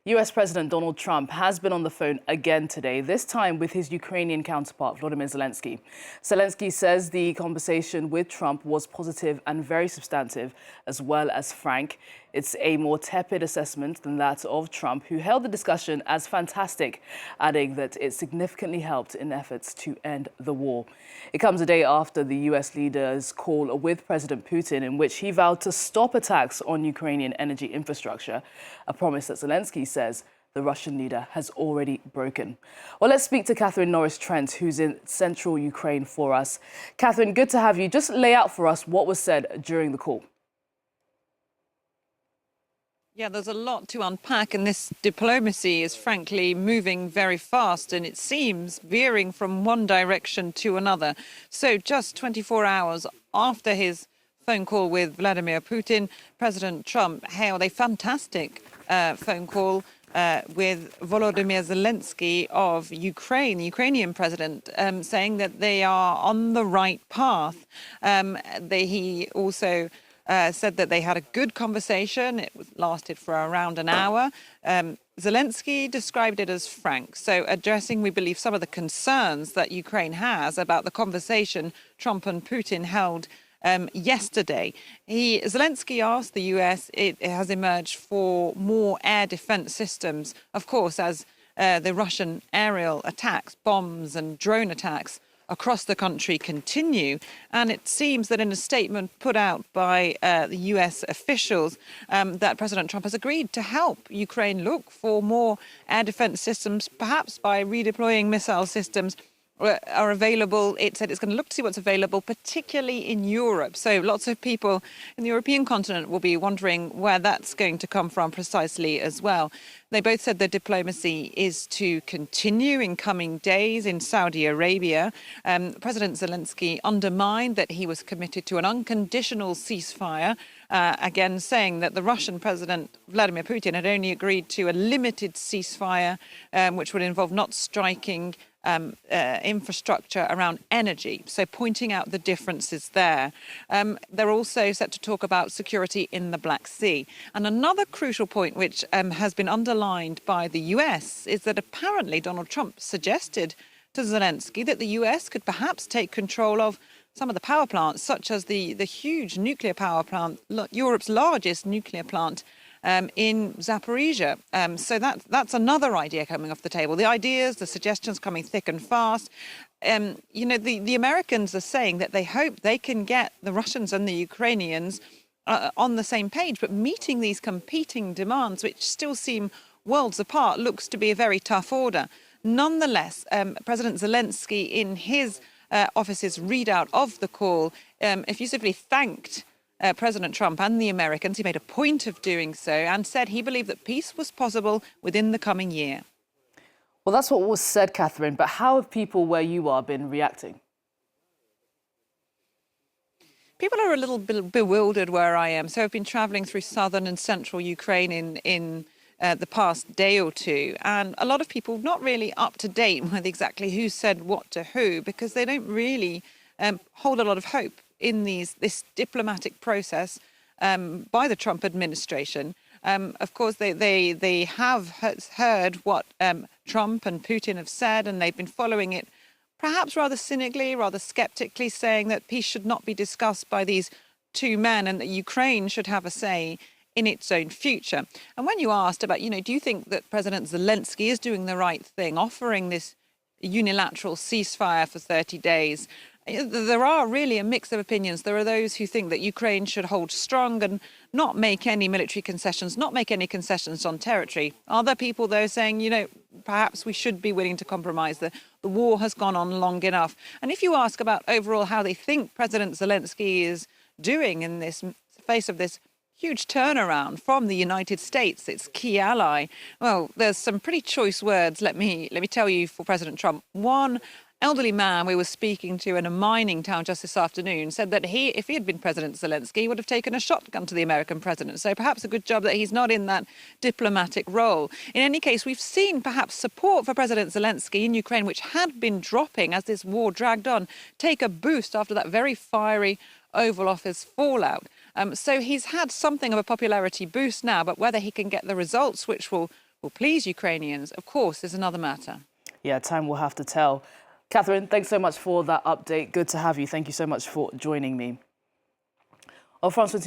US President Donald Trump has been on the phone again today, this time with his Ukrainian counterpart, Volodymyr Zelensky. Zelensky says the conversation with Trump was positive and very substantive, as well as frank. It's a more tepid assessment than that of Trump, who hailed the discussion as fantastic, adding that it significantly helped in efforts to end the war. It comes a day after the US leader's call with President Putin, in which he vowed to stop attacks on Ukrainian energy infrastructure, a promise that Zelensky says the Russian leader has already broken. Well, let's speak to Catherine Norris-Trent, who's in central Ukraine for us. Catherine, good to have you. Just lay out for us what was said during the call. Yeah, there's a lot to unpack, and this diplomacy is frankly moving very fast, and it seems veering from one direction to another. So just 24 hours after his phone call with Vladimir Putin, President Trump hailed a fantastic phone call with Volodymyr Zelensky of Ukraine, the Ukrainian president, saying that they are on the right path. He also said that they had a good conversation. It lasted for around an hour. Zelensky described it as frank, so addressing, we believe, some of the concerns that Ukraine has about the conversation Trump and Putin held yesterday. Zelensky asked the US, it has emerged for more air defense systems, of course, as the Russian aerial attacks, bombs and drone attacks across the country continue. And it seems that in a statement put out by the US officials, that President Trump has agreed to help Ukraine look for more air defense systems, perhaps by redeploying missile systems are available. It said it's going to look to see what's available, particularly in Europe. So lots of people in the European continent will be wondering where that's going to come from precisely as well. They both said the diplomacy is to continue in coming days in Saudi Arabia. President Zelensky undermined that he was committed to an unconditional ceasefire, again saying that the Russian President Vladimir Putin had only agreed to a limited ceasefire, which would involve not striking infrastructure around energy, so pointing out the differences there. They're also set to talk about security in the Black Sea. And another crucial point, which has been underlined by the US, is that apparently Donald Trump suggested to Zelensky that the US could perhaps take control of some of the power plants, such as the huge nuclear power plant, Europe's largest nuclear plant, in Zaporizhia. So that's another idea coming off the table. The ideas, the suggestions coming thick and fast. You know, the Americans are saying that they hope they can get the Russians and the Ukrainians on the same page, but meeting these competing demands, which still seem worlds apart, looks to be a very tough order. Nonetheless, President Zelensky, in his office's readout of the call, effusively thanked President Trump and the Americans. He made a point of doing so and said he believed that peace was possible within the coming year. Well, that's what was said, Catherine, but how have people where you are been reacting? People are a little bit bewildered where I am. So I've been traveling through southern and central Ukraine in the past day or two, and a lot of people not really up to date with exactly who said what to who, because they don't really hold a lot of hope in this diplomatic process by the Trump administration. Of course, they have heard what Trump and Putin have said, and they've been following it perhaps rather cynically, rather skeptically, saying that peace should not be discussed by these two men and that Ukraine should have a say in its own future. And when you asked about, do you think that President Zelensky is doing the right thing, offering this unilateral ceasefire for 30 days, there are really a mix of opinions. There are those who think that Ukraine should hold strong and not make any military concessions, not make any concessions on territory. Other people, though, saying, perhaps we should be willing to compromise. The war has gone on long enough. And if you ask about overall how they think President Zelensky is doing in this face of this huge turnaround from the United States, its key ally, well, there's some pretty choice words, let me tell you, for President Trump. One elderly man we were speaking to in a mining town just this afternoon said that if he had been President Zelensky, he would have taken a shotgun to the American president. So perhaps a good job that he's not in that diplomatic role. In any case, we've seen perhaps support for President Zelensky in Ukraine, which had been dropping as this war dragged on, take a boost after that very fiery Oval Office fallout. So he's had something of a popularity boost now, but whether he can get the results which will will please Ukrainians, of course, is another matter. Yeah, time will have to tell. Catherine, thanks so much for that update. Good to have you. Thank you so much for joining me. On France